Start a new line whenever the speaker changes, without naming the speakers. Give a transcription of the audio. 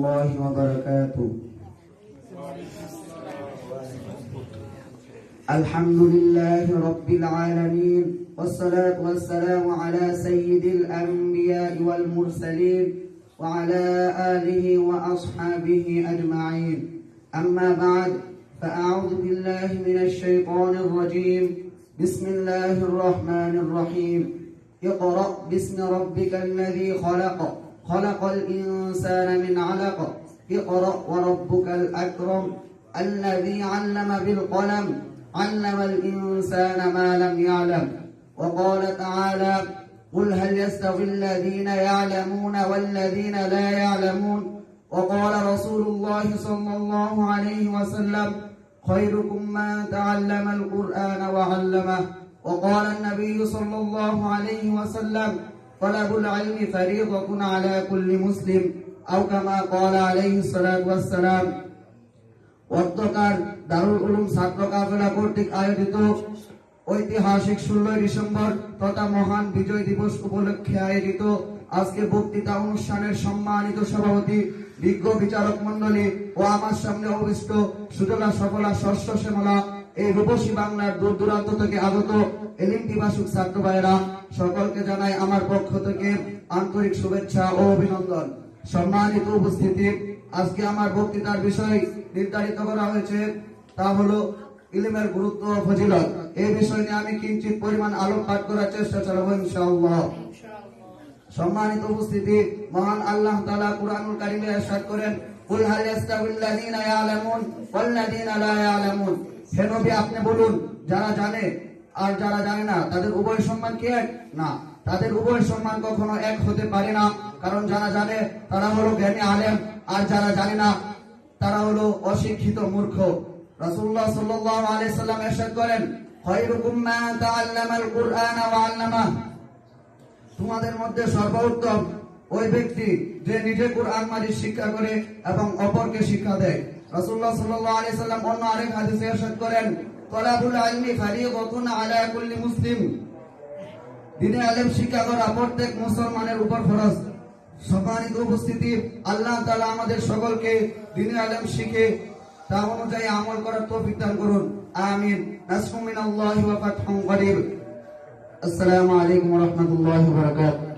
الله وبركاته. الحمد لله رب العالمين، والصلاة والسلام على سيد الأنبياء والمرسلين وعلى آله وأصحابه أجمعين. أما بعد، فأعوذ بالله من الشيطان الرجيم. بسم الله الرحمن الرحيم. اقرأ باسم ربك الذي خلق، خلق الإنسان من علق. اقرأ وربك الأكرم الذي علم بالقلم، علم الإنسان ما لم يعلم. وقال تعالى: قل هل يستوي الذين يعلمون والذين لا يعلمون. وقال رسول الله صلى الله عليه وسلم: خيركم من تعلم القرآن وعلمه. وقال النبي صلى الله عليه وسلم: طلب العلم فريضة على كل مسلم، أو كما قال عليه الصلاة والسلام. অধ্যকার দারুল উলুম ছাত্র কাফেলা কর্তৃক আয়োজিত ঐতিহাসিক 16 ডিসেম্বর তথা মহান বিজয় দিবস উপলক্ষে আয়োজিত আজকে বক্তৃতা অনুষ্ঠানের সম্মানিত সভাপতি, বিজ্ঞ বিচারক মন্ডলী ও আমার সামনে অবস্থিত সুজলা সফলা শস্য শ্যামলা এই রূপসী বাংলার দূর দূরান্ত থেকে আগত এলিম পিপাসুক ছাত্র ভাইয়েরা, সকলকে জানাই আমার পক্ষ থেকে আন্তরিক শুভেচ্ছা ও অভিনন্দন। সম্মানিত উপস্থিতি, আজকে আমার বক্তৃতার বিষয় নির্ধারিত করা হয়েছে, তা হলো ইলমের গুরুত্ব ও ফজিলত। এই বিষয় নিয়ে আমি কিঞ্চিত পরিমাণ আলোকপাত করার চেষ্টা চালাবো ইনশাআল্লাহ। সম্মানিত উপস্থিতি, মহান আল্লাহ তাআলা কুরআনুল কারীমে ইরশাদ করেন: কুল হাল ইয়াস্তাবিল লাযীনা ইয়ালামুন ওয়াল লাযীনা লা ইয়ালামুন। হে নবী, আপনি বলুন, যারা জানে আর যারা জানে না তাদের উভয় সম্মান কি এক? না, তাদের উভয় সম্মান কখনো এক হতে পারে না। কারণ যারা জানে তারা হলো জ্ঞানী আলেম, আর যারা জানে না তারা হলো অশিক্ষিত মূর্খ। রাসূলুল্লাহ সাল্লাল্লাহু আলাইহি সাল্লাম ইরশাদ করেন: খায়রুকুম মান তাআল্লামাল কুরআন ওয়া আল্লামাহ। তোমাদের মধ্যে সর্বোত্তম ওই ব্যক্তি যে নিজে কুরআন মাজিদ শিক্ষা করে এবং অপরকে শিক্ষা দেয়। রাসূলুল্লাহ সাল্লাল্লাহু আলাইহি সাল্লাম অন্য আরেক হাদিসে ইরশাদ করেন: তালাবুল ইলমি ফারিদাতুন আলা কুল্লি মুসলিম। দ্বীনে ইলম শিক্ষা করা প্রত্যেক মুসলমানের উপর ফরজ। সম্মানিত উপস্থিতি, আল্লাহ তাআলা আমাদের সকলকে দ্বীনে ইলম শিখে তা অনুযায়ী আমল করার তৌফিক দান করুন। আমিন। নাসরুম মিনাল্লাহি ওয়া ফাতহুন করিব। আসসালামু আলাইকুম ওয়া রাহমাতুল্লাহি ওয়া বারাকাতুহু।